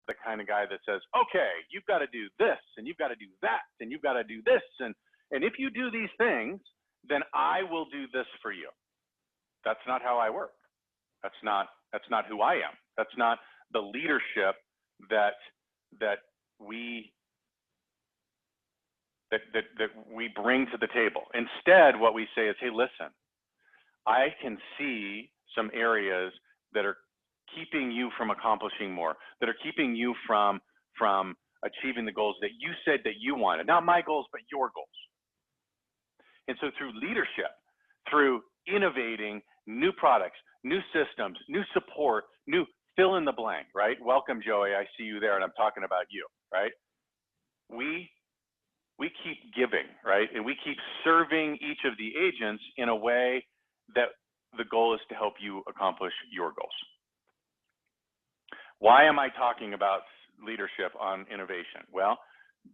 the kind of guy that says, okay, you've got to do this, and you've got to do that, and you've got to do this, and if you do these things, then I will do this for you. That's not how I work. That's not who I am. That's not the leadership that we bring to the table. Instead, what we say is, hey, listen, I can see some areas that are keeping you from accomplishing more, that are keeping you from achieving the goals that you said that you wanted. Not my goals, but your goals. And so through leadership, through innovating new products, new systems, new support, new fill in the blank, right? Welcome, Joey, I see you there, and I'm talking about you, right? We keep giving, right? And we keep serving each of the agents in a way that the goal is to help you accomplish your goals. Why am I talking about leadership on innovation? Well,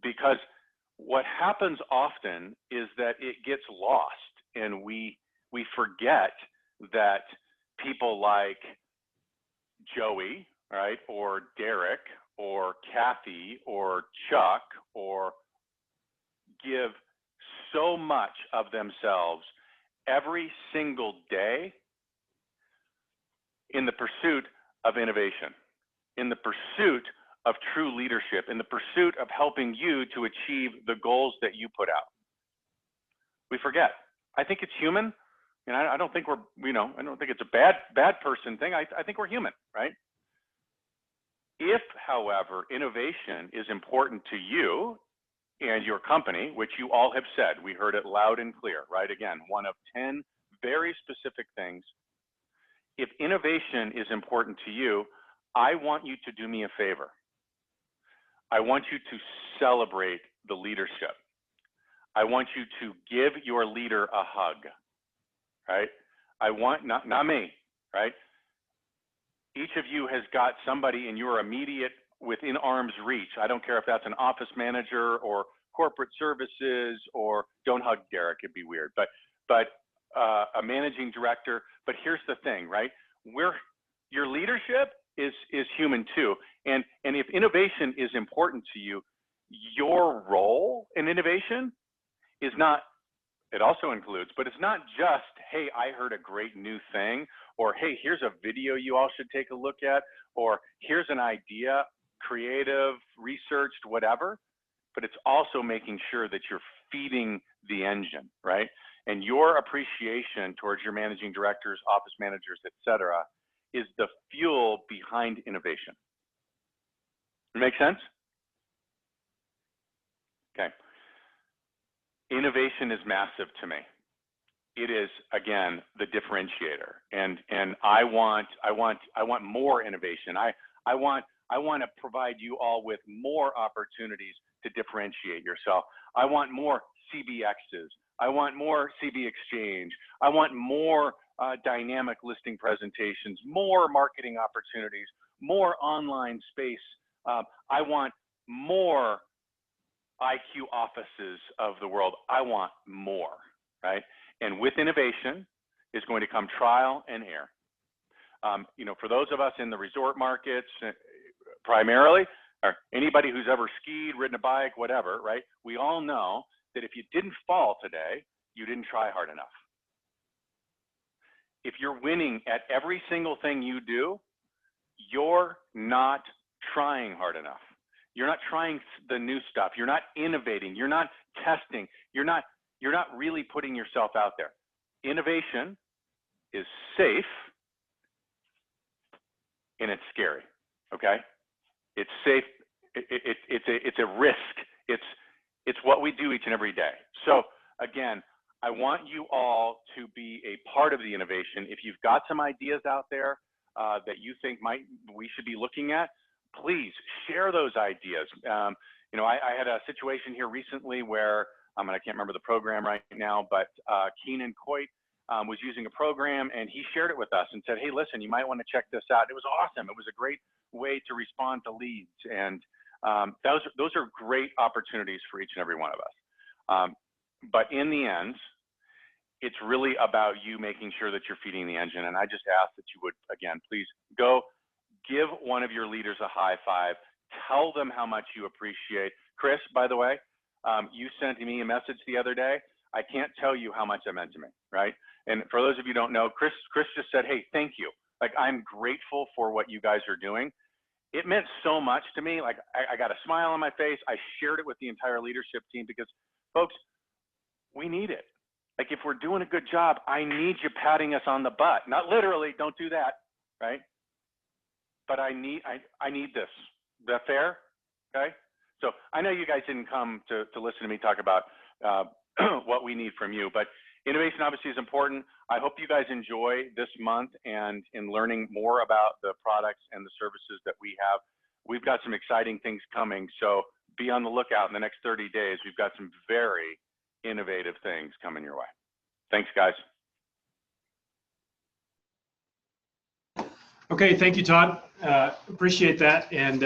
because what happens often is that it gets lost, and we forget that people like Joey, right, or Derek, or Kathy, or Chuck, or give so much of themselves every single day in the pursuit of innovation, in the pursuit of true leadership, in the pursuit of helping you to achieve the goals that you put out. We forget. I think it's human, and I don't think I don't think it's a bad person thing. I think we're human, right? If, however, innovation is important to you and your company, which you all have said, we heard it loud and clear, right? Again, one of 10 very specific things. If innovation is important to you, I want you to do me a favor. I want you to celebrate the leadership. I want you to give your leader a hug, right? I want, not me, right? Each of you has got somebody in your immediate, within arm's reach. I don't care if that's an office manager or corporate services, or don't hug Derek, it'd be weird, but a managing director. But here's the thing, right? Your leadership is human too. And if innovation is important to you, your role in innovation is not, it also includes, but it's not just, hey, I heard a great new thing, or hey, here's a video you all should take a look at, or here's an idea, creative, researched, whatever, but it's also making sure that you're feeding the engine, right? And your appreciation towards your managing directors, office managers, et cetera, is the fuel behind innovation. Make sense? Okay. Innovation is massive to me. It is, again, the differentiator, and I want more innovation. I want to provide you all with more opportunities to differentiate yourself. I want more CBExes. I want more CBExchange. I want more dynamic listing presentations, more marketing opportunities, more online space. I want more IQ offices of the world. I want more, right? And with innovation is going to come trial and error. For those of us in the resort markets, primarily, or anybody who's ever skied, ridden a bike, whatever, right? We all know that if you didn't fall today, you didn't try hard enough. If you're winning at every single thing you do, you're not trying hard enough. You're not trying the new stuff. You're not innovating. You're not testing. You're not really putting yourself out there. Innovation is safe and it's scary. Okay, it's safe. It's a risk. It's what we do each and every day. So again, I want you all to be a part of the innovation. If you've got some ideas out there that you think we should be looking at, please share those ideas. I had a situation here recently where I can't remember the program right now, but Keenan Coit was using a program, and he shared it with us and said, hey, listen, you might want to check this out. It was awesome. It was a great way to respond to leads. And those are great opportunities for each and every one of us. But in the end, it's really about you making sure that you're feeding the engine. And I just ask that you would, again, please go give one of your leaders a high five, Tell them how much you appreciate. Chris, by the way, you sent me a message the other day. I can't tell you how much that meant to me, right? And for those of you who don't know, Chris just said, hey, thank you. Like, I'm grateful for what you guys are doing. It meant so much to me. Like, I got a smile on my face. I shared it with the entire leadership team because, folks, we need it. Like, if we're doing a good job, I need you patting us on the butt. Not literally, don't do that, right? But I need this. Is that fair? Okay. So I know you guys didn't come to listen to me talk about what we need from you, but innovation obviously is important. I hope you guys enjoy this month and in learning more about the products and the services that we have. We've got some exciting things coming, so be on the lookout in the next 30 days. We've got some very innovative things coming your way. Thanks, guys. Okay, thank you, Todd. Appreciate that. And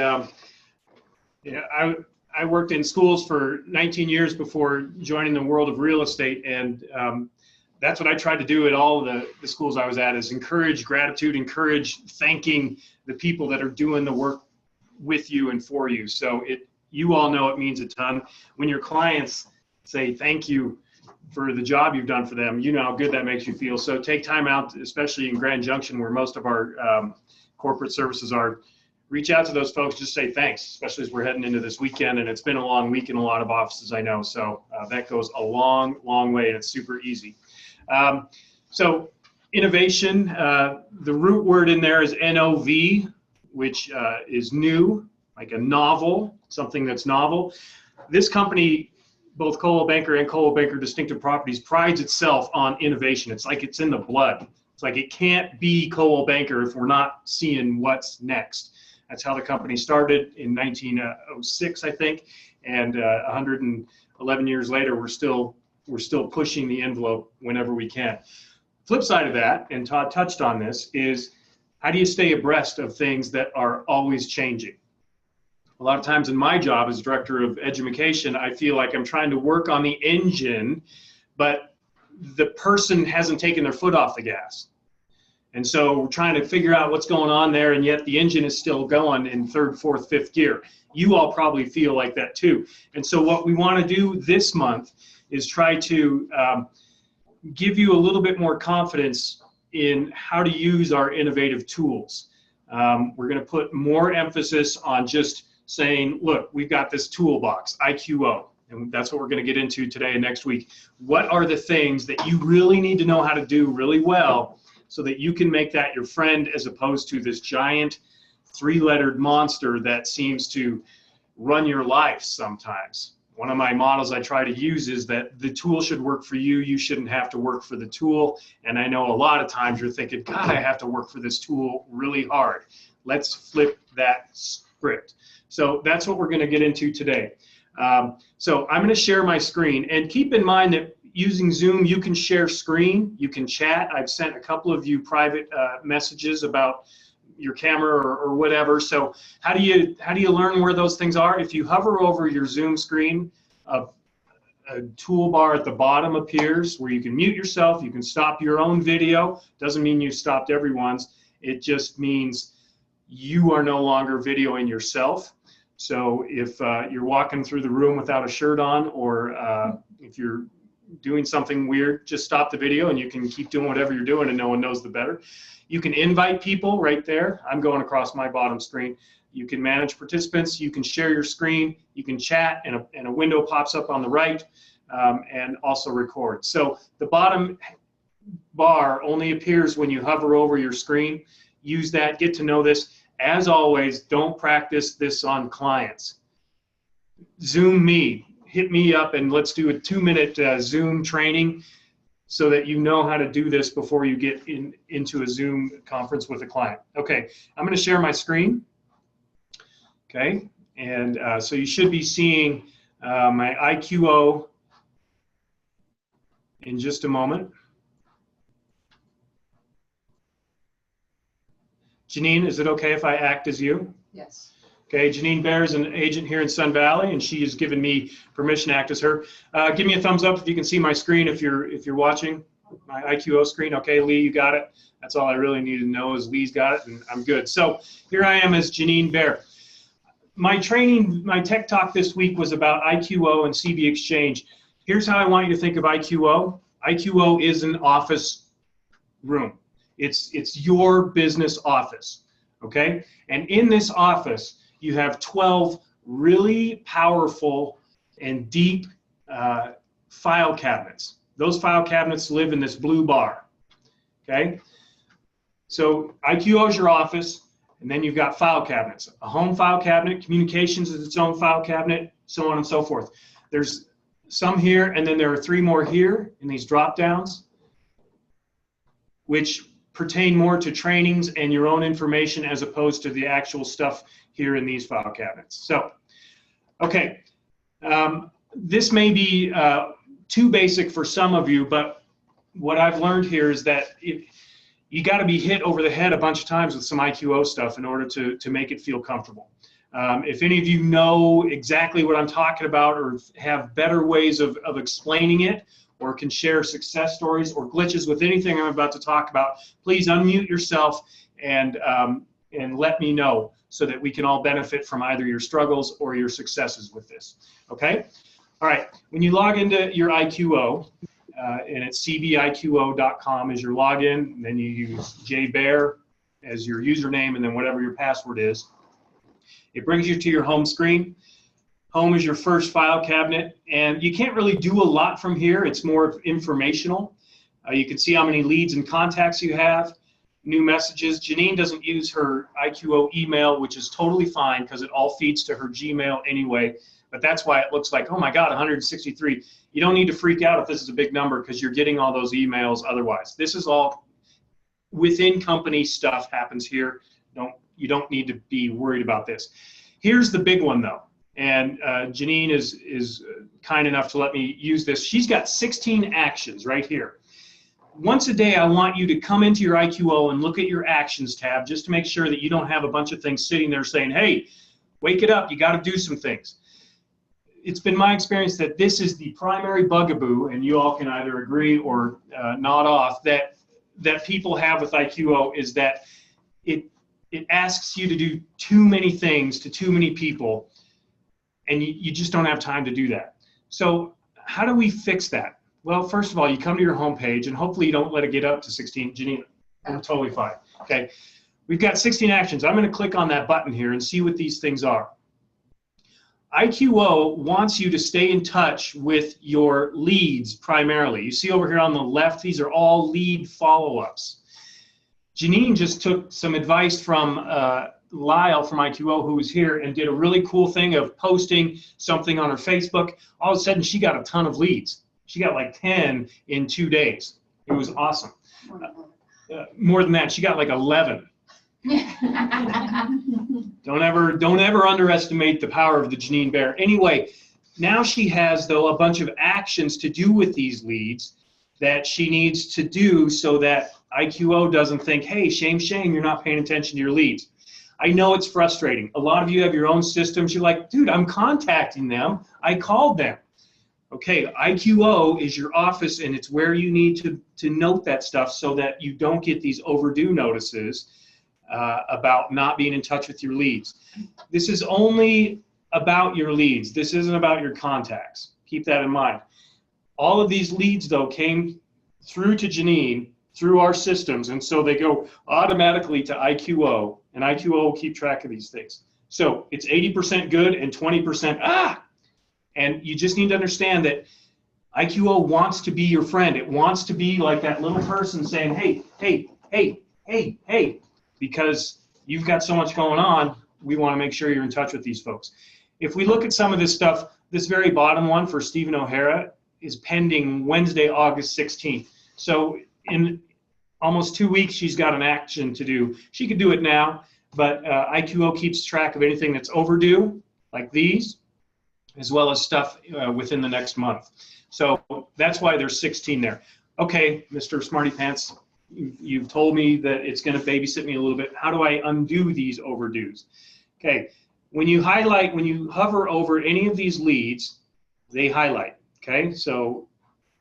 yeah, I worked in schools for 19 years before joining the world of real estate, and that's what I tried to do at all the schools I was at, is encourage gratitude, encourage thanking the people that are doing the work with you and for you. So you all know it means a ton. When your clients say thank you for the job you've done for them, you know how good that makes you feel. So take time out, especially in Grand Junction where most of our corporate services are. Reach out to those folks, just say thanks, especially as we're heading into this weekend, and it's been a long week in a lot of offices, I know. So that goes a long, long way, and it's super easy. So innovation, the root word in there is NOV, which is new, like a novel, something that's novel. This company, both Coldwell Banker and Coldwell Banker Distinctive Properties, prides itself on innovation. It's like it's in the blood. It's like it can't be Coldwell Banker if we're not seeing what's next. That's how the company started in 1906, I think, and 111 years later, we're still pushing the envelope whenever we can. Flip side of that, and Todd touched on this, is how do you stay abreast of things that are always changing? A lot of times in my job as director of education, I feel like I'm trying to work on the engine, but the person hasn't taken their foot off the gas. And so we're trying to figure out what's going on there, and yet the engine is still going in third, fourth, fifth gear. You all probably feel like that too. And so what we want to do this month is try to give you a little bit more confidence in how to use our innovative tools. We're going to put more emphasis on just saying, look, we've got this toolbox, IQO, and that's what we're going to get into today and next week. What are the things that you really need to know how to do really well so that you can make that your friend, as opposed to this giant three-lettered monster that seems to run your life sometimes? One of my models I try to use is that the tool should work for you. You shouldn't have to work for the tool. And I know a lot of times you're thinking, God, I have to work for this tool really hard. Let's flip that script. So that's what we're going to get into today. So I'm going to share my screen, and keep in mind that using Zoom, you can share screen, you can chat. I've sent a couple of you private messages about your camera or whatever. So how do you learn where those things are? If you hover over your Zoom screen, a toolbar at the bottom appears where you can mute yourself, you can stop your own video. Doesn't mean you stopped everyone's. It just means you are no longer videoing yourself. So if you're walking through the room without a shirt on, or if you're doing something weird, just stop the video and you can keep doing whatever you're doing and no one knows the better. You can invite people right there. I'm going across my bottom screen. You can manage participants. You can share your screen. You can chat, and a window pops up on the right, and also record. So the bottom bar only appears when you hover over your screen. Use that. Get to know this. As always, don't practice this on clients. Zoom me. Hit me up and let's do a 2-minute Zoom training so that you know how to do this before you get into a Zoom conference with a client. Okay, I'm going to share my screen. Okay, and so you should be seeing my IQO in just a moment. Janine, is it okay if I act as you? Yes. Okay, Janine Bear is an agent here in Sun Valley, and she has given me permission to act as her. Give me a thumbs up if you can see my screen if you're watching my IQO screen. Okay, Lee, you got it. That's all I really need to know is Lee's got it, and I'm good. So here I am as Janine Bear. my training, my tech talk this week was about IQO and CBExchange. Here's how I want you to think of IQO. IQO is an office room. It's your business office, okay? And in this office, you have 12 really powerful and deep file cabinets. Those file cabinets live in this blue bar, okay? So IQO is your office, and then you've got file cabinets. A home file cabinet, communications is its own file cabinet, so on and so forth. There's some here, and then there are 3 more here in these drop downs, which pertain more to trainings and your own information as opposed to the actual stuff here in these file cabinets. So, okay, this may be too basic for some of you, but what I've learned here is that you got to be hit over the head a bunch of times with some IQO stuff in order to make it feel comfortable. If any of you know exactly what I'm talking about or have better ways of explaining it, or can share success stories or glitches with anything I'm about to talk about, please unmute yourself and let me know so that we can all benefit from either your struggles or your successes with this. Okay? All right. When you log into your IQO, and it's cbiqo.com is your login, and then you use jbear as your username, and then whatever your password is. It brings you to your home screen. Home is your first file cabinet, and you can't really do a lot from here. It's more informational. You can see how many leads and contacts you have, new messages. Janine doesn't use her IQO email, which is totally fine because it all feeds to her Gmail anyway, but that's why it looks like, oh my God, 163. You don't need to freak out if this is a big number because you're getting all those emails otherwise. This is all within company stuff happens here. You don't need to be worried about this. Here's the big one though. And Janine is kind enough to let me use this. She's got 16 actions right here. Once a day, I want you to come into your IQO and look at your actions tab just to make sure that you don't have a bunch of things sitting there saying, hey, wake it up, you got to do some things. It's been my experience that this is the primary bugaboo, and you all can either agree or nod off, that people have with IQO is that it asks you to do too many things to too many people, and you just don't have time to do that. So how do we fix that? Well, first of all, you come to your home page, and hopefully you don't let it get up to 16. Janine, I'm totally fine. Okay, we've got 16 actions. I'm going to click on that button here and see what these things are. IQO wants you to stay in touch with your leads primarily. You see over here on the left, these are all lead follow-ups. Janine just took some advice from Lyle from IQO, who was here, and did a really cool thing of posting something on her Facebook. All of a sudden, she got a ton of leads. She got like 10 in 2 days. It was awesome. More than that, she got like 11. Don't ever underestimate the power of the Janine Bear. Anyway, now she has, though, a bunch of actions to do with these leads that she needs to do so that IQO doesn't think, hey, shame, you're not paying attention to your leads. I know it's frustrating. A lot of you have your own systems. You're like, dude, I'm contacting them. I called them. Okay, IQO is your office, and it's where you need to note that stuff so that you don't get these overdue notices about not being in touch with your leads. This is only about your leads. This isn't about your contacts. Keep that in mind. All of these leads, though, came through to Janine through our systems, and so they go automatically to IQO, and IQO will keep track of these things. So it's 80% good and 20% and you just need to understand that IQO wants to be your friend. It wants to be like that little person saying, hey, hey, hey, hey, hey, because you've got so much going on, we want to make sure you're in touch with these folks. If we look at some of this stuff, this very bottom one for Stephen O'Hara is pending Wednesday, August 16th. So in almost 2 weeks, she's got an action to do. She could do it now, but IQO keeps track of anything that's overdue, like these, as well as stuff within the next month. So that's why there's 16 there. Okay, Mr. Smarty Pants, you've told me that it's going to babysit me a little bit. How do I undo these overdues? Okay, when you hover over any of these leads, they highlight. Okay, so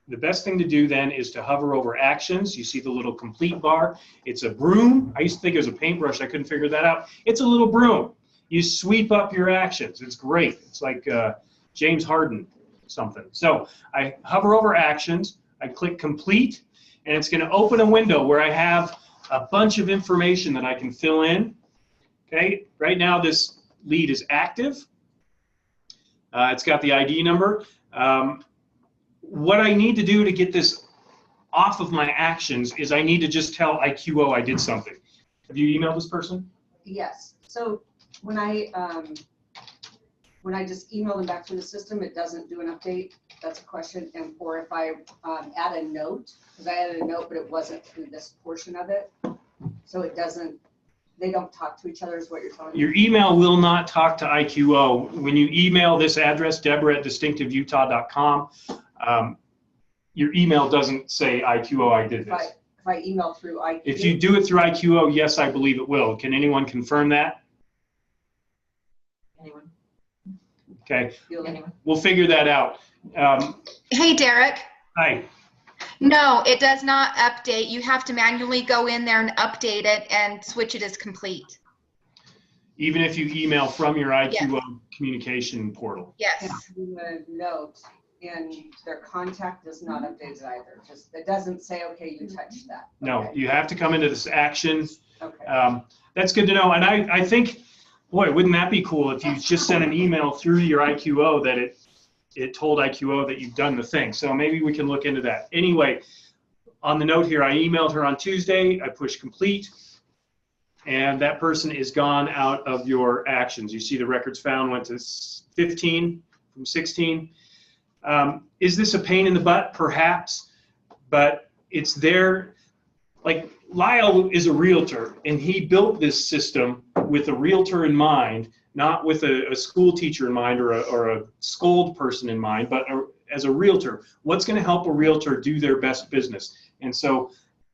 the best thing to do then is to hover over actions. You see the little complete bar. It's a broom. I used to think it was a paintbrush. I couldn't figure that out. It's a little broom. You sweep up your actions. It's great. It's like James Harden something. So I hover over actions, I click complete, and it's going to open a window where I have a bunch of information that I can fill in. Okay, right now this lead is active. It's got the ID number. What I need to do to get this off of my actions is I need to just tell IQO I did something. Have you emailed this person? Yes. So when I just email them back to the system, it doesn't do an update. That's a question. And or if I add a note, because I added a note, but it wasn't through this portion of it, so it doesn't. They don't talk to each other, is what you're telling me. Your email will not talk to IQO. When you email this address, Deborah@distinctiveutah.com, your email doesn't say IQO I did this. If I email through IQO. If you do it through IQO, yes, I believe it will. Can anyone confirm that? Anyone? Okay, Anyone? we'll figure that out. Hey, Derek. Hi. No, it does not update. You have to manually go in there and update it and switch it as complete. Even if you email from your IQO Yes. communication portal. Yes. The note and their contact does not update it either. Just it doesn't say, okay, you touched that. No, Okay. you have to come into this action. Okay. That's good to know. And I think, boy, wouldn't that be cool if you just sent an email through your IQO that it told IQO that you've done the thing. So maybe we can look into that. Anyway, on the note here, I emailed her on Tuesday. I pushed complete. And that person is gone out of your actions. You see the records found went to 15 from 16. Is this a pain in the butt? Perhaps. But it's there. Like, Lyle is a realtor, and he built this system with a realtor in mind, not with a school teacher in mind or a scold person in mind, but as a realtor. What's going to help a realtor do their best business? And so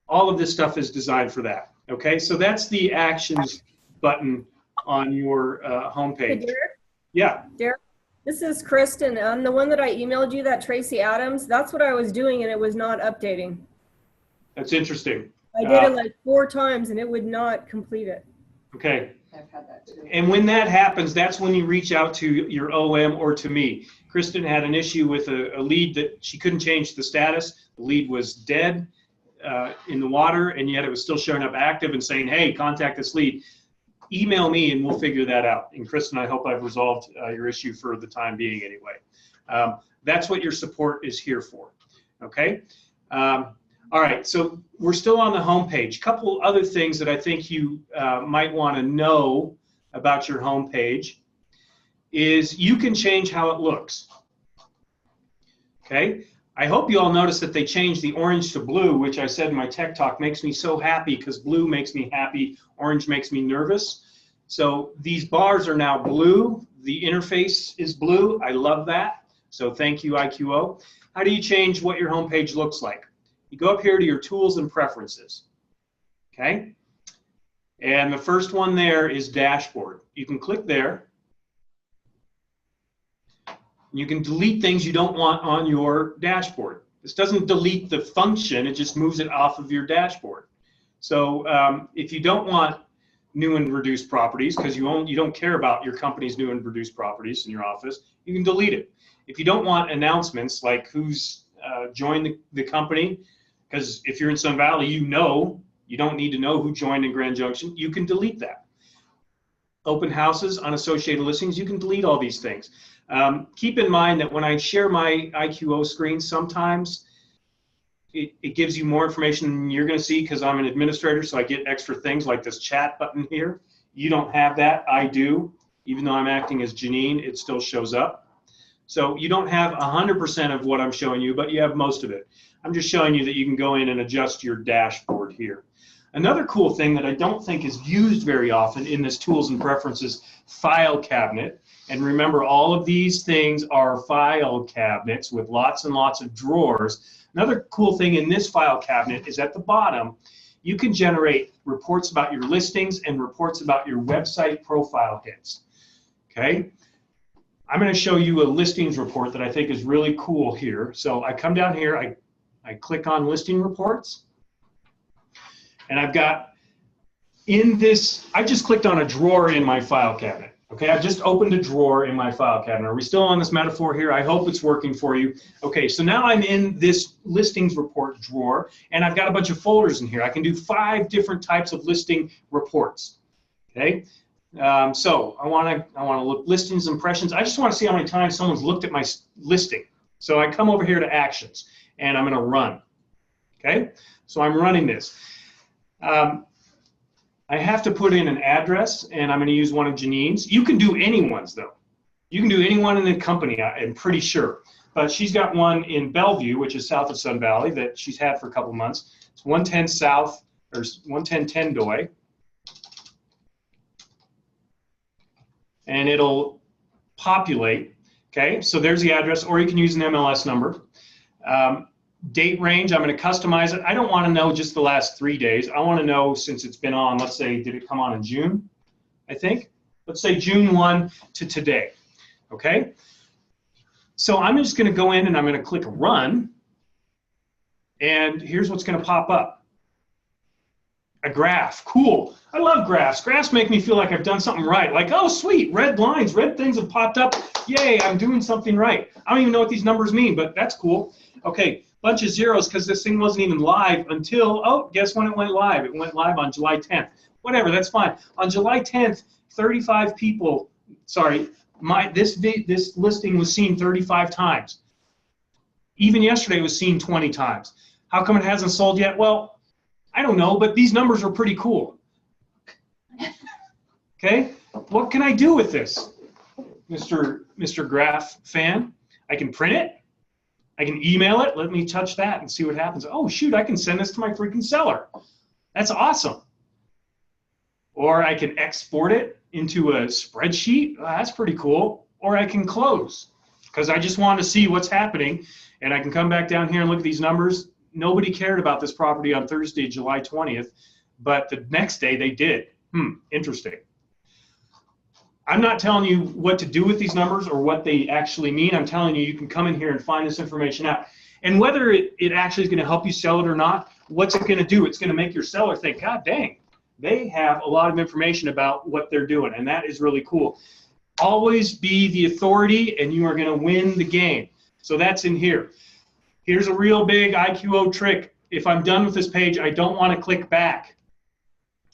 all of this stuff is designed for that. Okay, so that's the actions button on your homepage. Hey, Derek? Yeah. Derek, this is Kristen. On the one that I emailed you, that Tracy Adams, that's what I was doing, and it was not updating. That's interesting. I did it like 4 times, and it would not complete it. Okay. I've had that too. And when that happens, that's when you reach out to your OM or to me. Kristen had an issue with a lead that she couldn't change the status. The lead was dead in the water, and yet it was still showing up active and saying, hey, contact this lead. Email me and we'll figure that out. And Kristen, I hope I've resolved your issue for the time being anyway. That's what your support is here for. Okay. All right, so we're still on the home page. Couple other things that I think you might want to know about your home page is you can change how it looks. Okay, I hope you all noticed that they changed the orange to blue, which I said in my tech talk makes me so happy because blue makes me happy, orange makes me nervous. So these bars are now blue. The interface is blue. I love that. So thank you, IQO. How do you change what your home page looks like? You go up here to your tools and preferences, okay? And the first one there is dashboard. You can click there. You can delete things you don't want on your dashboard. This doesn't delete the function, it just moves it off of your dashboard. So if you don't want new and reduced properties, because you don't care about your company's new and reduced properties in your office, you can delete it. If you don't want announcements like who's joined the company, because if you're in Sun Valley, you don't need to know who joined in Grand Junction. You can delete that. Open houses, unassociated listings, you can delete all these things. Keep in mind that when I share my IQO screen, sometimes it gives you more information than you're going to see because I'm an administrator, so I get extra things like this chat button here. You don't have that. I do. Even though I'm acting as Janine, it still shows up. So you don't have 100% of what I'm showing you, but you have most of it. I'm just showing you that you can go in and adjust your dashboard here. Another cool thing that I don't think is used very often in this tools and preferences file cabinet, and remember all of these things are file cabinets with lots and lots of drawers. Another cool thing in this file cabinet is at the bottom, you can generate reports about your listings and reports about your website profile hits. Okay? I'm going to show you a listings report that I think is really cool here. So I come down here, I click on listing reports, and I've got in this, I just clicked on a drawer in my file cabinet. Okay, I've just opened a drawer in my file cabinet. Are we still on this metaphor here? I hope it's working for you. Okay, so now I'm in this listings report drawer, and I've got a bunch of folders in here. I can do 5 different types of listing reports. Okay, so I want to look listings, impressions. I just want to see how many times someone's looked at my listing. So I come over here to actions, and I'm going to run. Okay, so I'm running this. I have to put in an address, and I'm going to use one of Janine's. You can do anyone's, though. You can do anyone in the company, I'm pretty sure. But she's got one in Bellevue, which is south of Sun Valley, that she's had for a couple months. It's 110 South, or 110 Tendoy. And it'll populate. Okay, so there's the address, or you can use an MLS number. Date range, I'm going to customize it. I don't want to know just the last 3 days. I want to know since it's been on, let's say, did it come on in June, I think? Let's say June 1 to today, okay? So I'm just going to go in and I'm going to click run, and here's what's going to pop up. A graph, cool. I love graphs. Graphs make me feel like I've done something right. Like, oh, sweet, red lines, red things have popped up. Yay, I'm doing something right. I don't even know what these numbers mean, but that's cool. Okay. Bunch of zeros because this thing wasn't even live until, oh, guess when it went live? It went live on July 10th. Whatever, that's fine. On July 10th, 35 people, sorry, this listing was seen 35 times. Even yesterday it was seen 20 times. How come it hasn't sold yet? Well, I don't know, but these numbers are pretty cool. Okay, what can I do with this, Mr. Graph fan? I can print it. I can email it. Let me touch that and see what happens. Oh, shoot, I can send this to my freaking seller. That's awesome. Or I can export it into a spreadsheet. Oh, that's pretty cool. Or I can close because I just want to see what's happening. And I can come back down here and look at these numbers. Nobody cared about this property on Thursday, July 20th, but the next day they did. Interesting. I'm not telling you what to do with these numbers or what they actually mean. I'm telling you, you can come in here and find this information out. And whether it actually is going to help you sell it or not, what's it going to do? It's going to make your seller think, God dang, they have a lot of information about what they're doing, and that is really cool. Always be the authority, and you are going to win the game. So that's in here. Here's a real big IQO trick. If I'm done with this page, I don't want to click back.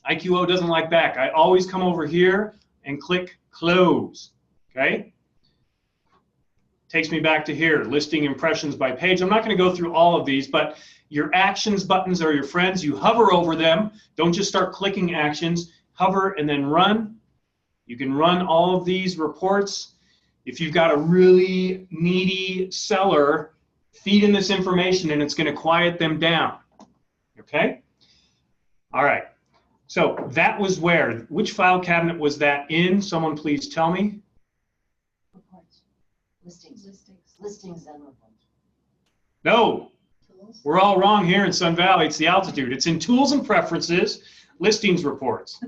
IQO doesn't like back. I always come over here and click close, okay? Takes me back to here, listing impressions by page. I'm not going to go through all of these, but your actions buttons are your friends. You hover over them. Don't just start clicking actions. Hover and then run. You can run all of these reports. If you've got a really needy seller, feed in this information and it's going to quiet them down, okay? All right. So that was where? Which file cabinet was that in? Someone please tell me. Reports. Listings and reports. No, we're all wrong here in Sun Valley. It's the altitude. It's in tools and preferences, listings reports.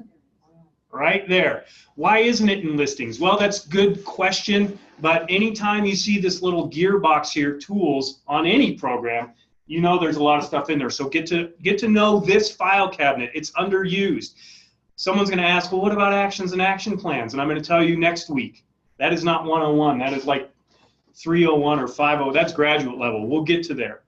Right there. Why isn't it in listings? Well, that's a good question, but anytime you see this little gearbox here, tools, on any program, you know there's a lot of stuff in there. So get to know this file cabinet. It's underused. Someone's going to ask, well, what about actions and action plans? And I'm going to tell you next week. That is not 101. That is like 301 or 50. That's graduate level. We'll get to there.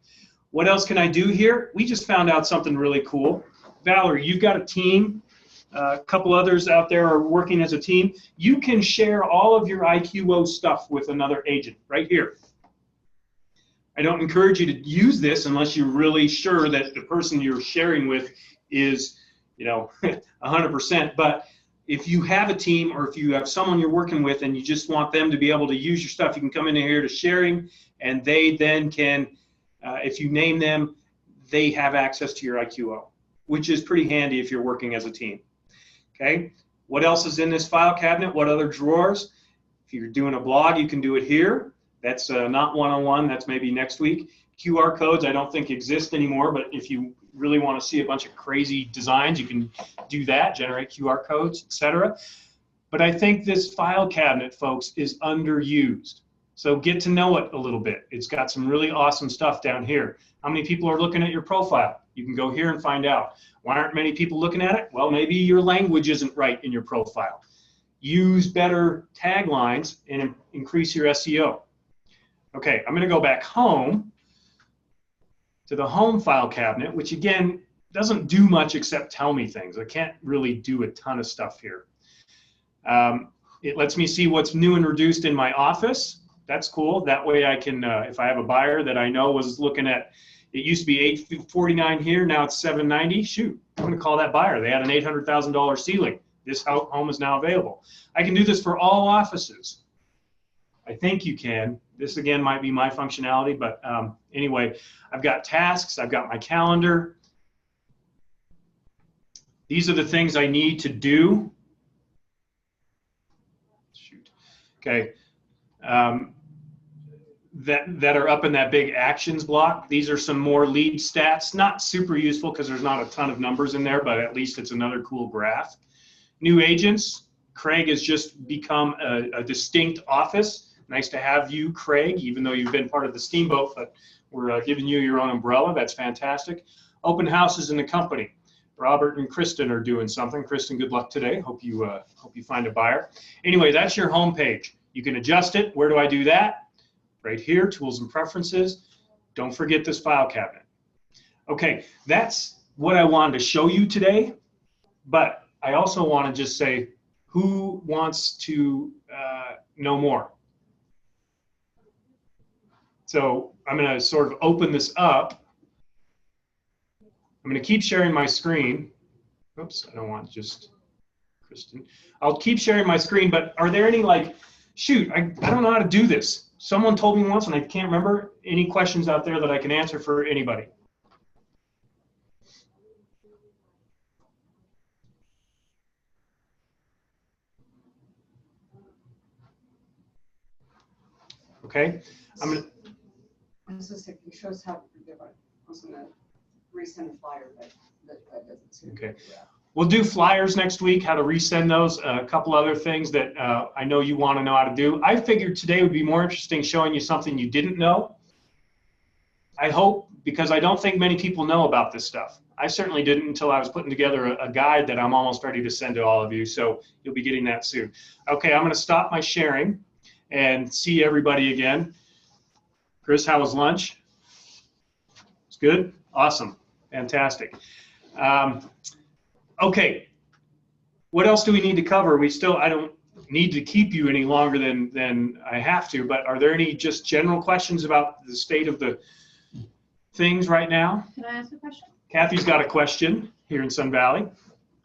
What else can I do here? We just found out something really cool. Valerie, you've got a team. A couple others out there are working as a team. You can share all of your IQO stuff with another agent right here. I don't encourage you to use this unless you're really sure that the person you're sharing with is, 100%. But if you have a team or if you have someone you're working with and you just want them to be able to use your stuff, you can come in here to sharing, and they then can, if you name them, they have access to your IQO, which is pretty handy if you're working as a team. Okay, what else is in this file cabinet? What other drawers? If you're doing a blog, you can do it here. That's not 101, that's maybe next week. QR codes I don't think exist anymore, but if you really want to see a bunch of crazy designs, you can do that, generate QR codes, etc. But I think this file cabinet, folks, is underused. So get to know it a little bit. It's got some really awesome stuff down here. How many people are looking at your profile? You can go here and find out. Why aren't many people looking at it? Well, maybe your language isn't right in your profile. use better taglines and increase your SEO. Okay, I'm going to go back home to the home file cabinet, which again doesn't do much except tell me things. I can't really do a ton of stuff here. It lets me see what's new and reduced in my office. That's cool. That way I can, if I have a buyer that I know was looking at, it used to be $849 here, now it's $790. Shoot, I'm going to call that buyer. They had an $800,000 ceiling. This home is now available. I can do this for all offices. I think you can. This again might be my functionality, but anyway, I've got tasks, I've got my calendar. These are the things I need to do. Shoot. Okay. That are up in that big actions block. These are some more lead stats. Not super useful because there's not a ton of numbers in there, but at least it's another cool graph. New agents. Craig has just become a distinct office. Nice to have you, Craig, even though you've been part of the Steamboat, but we're giving you your own umbrella. That's fantastic. Open houses in the company. Robert and Kristen are doing something. Kristen, good luck today. Hope you find a buyer. Anyway, that's your home page. You can adjust it. Where do I do that? Right here, tools and preferences. Don't forget this file cabinet. Okay, that's what I wanted to show you today, but I also want to just say, who wants to know more? So I'm going to sort of open this up. I'm going to keep sharing my screen. Oops, I don't want just Kristen. I'll keep sharing my screen, but are there any like, shoot, I don't know how to do this. Someone told me once and I can't remember. Any questions out there that I can answer for anybody? Okay, I'm going to. It shows how different. I was going to resend a flyer, but that doesn't seem Okay. to do that. We'll do flyers next week, how to resend those, a couple other things that I know you want to know how to do. I figured today would be more interesting showing you something you didn't know. I hope, because I don't think many people know about this stuff. I certainly didn't until I was putting together a guide that I'm almost ready to send to all of you, so you'll be getting that soon. Okay, I'm going to stop my sharing and see everybody again. Chris, how was lunch? It's good? Awesome. Fantastic. Okay, what else do we need to cover? I don't need to keep you any longer than I have to, but are there any just general questions about the state of the things right now? Can I ask a question? Kathy's got a question here in Sun Valley.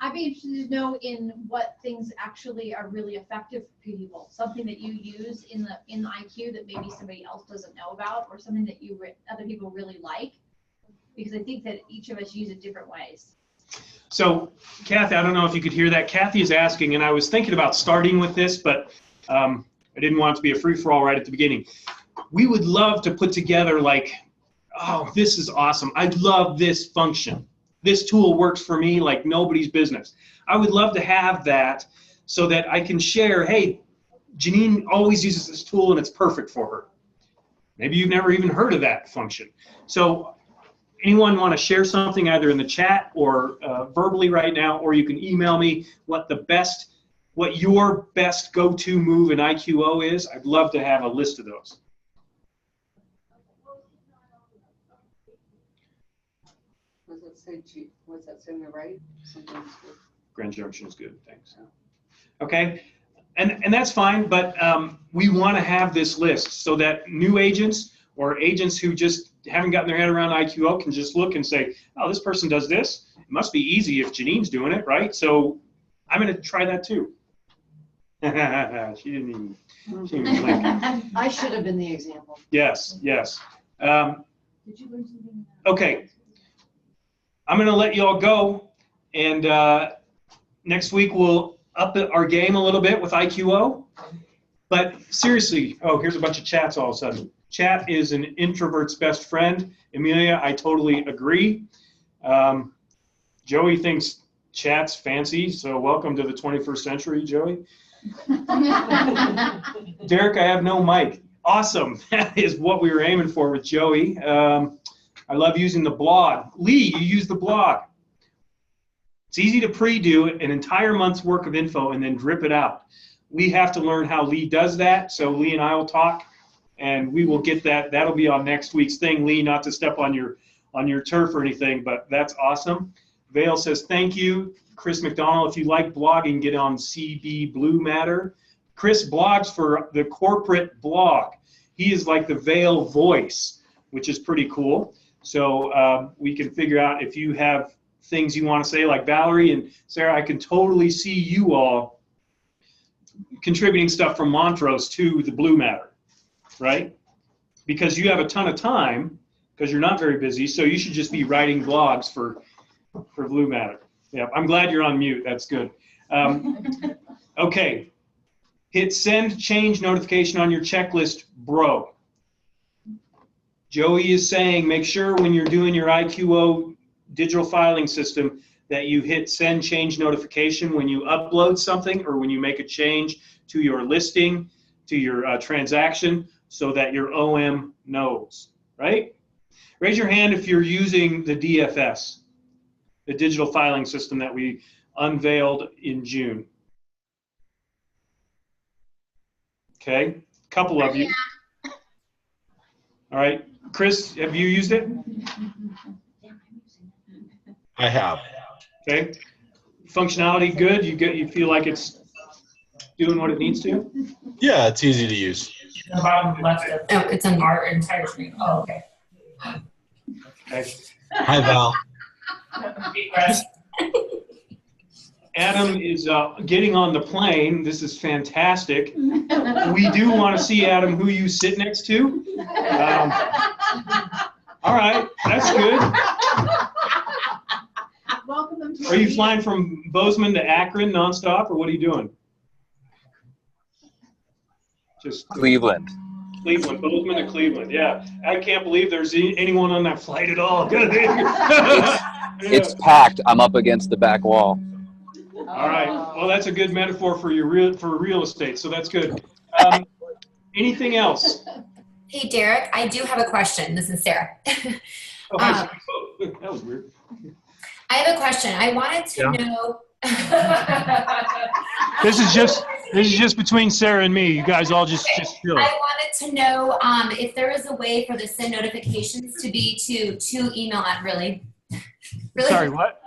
I'd be interested to know in what things actually are really effective for people. Something that you use in the IQ that maybe somebody else doesn't know about, or something that other people really like, because I think that each of us use it different ways. So, Kathy, I don't know if you could hear that. Kathy is asking, and I was thinking about starting with this, but I didn't want it to be a free-for-all right at the beginning. We would love to put together like, oh, this is awesome. I love this function. This tool works for me like nobody's business. I would love to have that so that I can share, hey, Janine always uses this tool and it's perfect for her. Maybe you've never even heard of that function. So anyone want to share something either in the chat or verbally right now, or you can email me what your best go-to move in IQO is. I'd love to have a list of those. What's that say on the right? Something's good. Grand Junction is good, thanks. Okay, and that's fine, but we want to have this list so that new agents or agents who just haven't gotten their head around IQO can just look and say, oh, this person does this. It must be easy if Janine's doing it, right? So I'm going to try that too. She didn't even blink. I should have been the example. Yes, yes. Did you learn something? Okay. I'm going to let you all go, and next week we'll up our game a little bit with IQO. But seriously, oh, here's a bunch of chats all of a sudden. Chat is an introvert's best friend. Amelia, I totally agree. Joey thinks chat's fancy, so welcome to the 21st century, Joey. Derek, I have no mic. Awesome. That is what we were aiming for with Joey. I love using the blog. Lee, you use the blog. It's easy to pre-do an entire month's work of info and then drip it out. we have to learn how Lee does that. So Lee and I will talk, and we will get that. That'll be on next week's thing, Lee, not to step on your turf or anything, but that's awesome. Vale says, thank you. Chris McDonald, if you like blogging, get on CB Blue Matter. Chris blogs for the corporate blog. He is like the Vale voice, which is pretty cool. So we can figure out if you have things you want to say, like Valerie and Sarah, I can totally see you all contributing stuff from Montrose to the Blue Matter, right? Because you have a ton of time, because you're not very busy, so you should just be writing blogs for Blue Matter. Yeah, I'm glad you're on mute. That's good. Okay. Hit send change notification on your checklist, bro. Joey is saying make sure when you're doing your IQO digital filing system that you hit send change notification when you upload something or when you make a change to your listing, to your transaction, so that your OM knows, right? Raise your hand if you're using the DFS, the digital filing system that we unveiled in June. Okay, a couple of you. All right, Chris, have you used it? I have. Okay, functionality good. You feel like it's doing what it needs to? Yeah, it's easy to use. The bottom left of, oh, it's on our entire screen. Oh, okay. Okay. Hi, Val. Adam is getting on the plane. This is fantastic. We do want to see, Adam, who you sit next to. All right, that's good. Welcome them to Are you flying from Bozeman to Akron nonstop, or what are you doing? Just Cleveland. Cleveland, Bozeman to Cleveland. Yeah, I can't believe there's anyone on that flight at all. It's packed. I'm up against the back wall. All right. Well, that's a good metaphor for real estate. So that's good. Anything else? Hey, Derek, I do have a question. This is Sarah. Oh, hi, that was weird. I have a question. I wanted to know. This is just between Sarah and me. You guys all just chill. I wanted to know if there is a way for the send notifications to be to two email really. Sorry, what?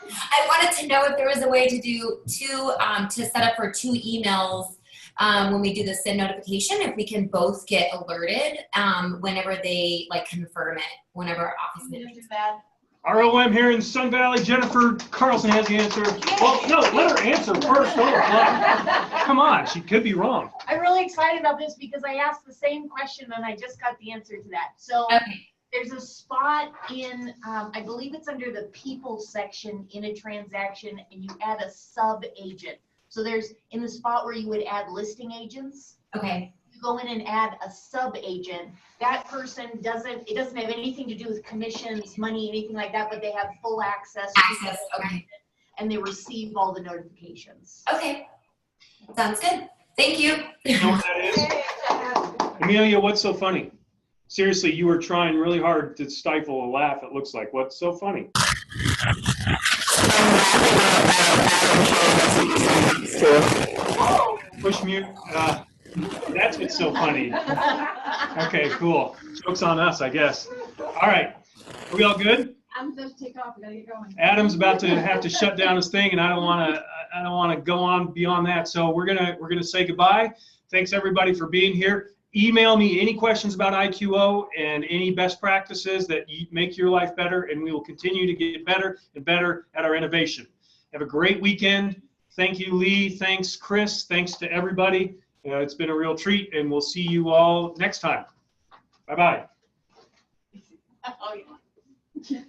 I wanted to know if there was a way to do two to set up for two emails when we do the send notification, if we can both get alerted whenever they like confirm it, whenever our office manager does that. ROM here in Sun Valley. Jennifer Carlson has the answer. Well, no, let her answer first. Come on, she could be wrong. I'm really excited about this because I asked the same question and I just got the answer to that. So there's a spot in, I believe it's under the people section in a transaction, and you add a sub agent. So there's in the spot where you would add listing agents. Okay. You go in and add a sub agent. That person it doesn't have anything to do with commissions, money, anything like that, but they have full access to the okay. And they receive all the notifications. Okay. Sounds good. Thank you. You know what that is? Amelia, what's so funny? Seriously, you were trying really hard to stifle a laugh, it looks like. What's so funny? Push mute. That's what's so funny. Okay, cool. Joke's on us, I guess. All right. Are we all good? I'm supposed to take off. We gotta get going. Adam's about to have to shut down his thing, and I don't want to go on beyond that. So we're gonna say goodbye. Thanks everybody for being here. Email me any questions about IQO and any best practices that make your life better, and we will continue to get better and better at our innovation. Have a great weekend. Thank you, Lee. Thanks, Chris. Thanks to everybody. It's been a real treat, and we'll see you all next time. Bye-bye. Oh, yeah.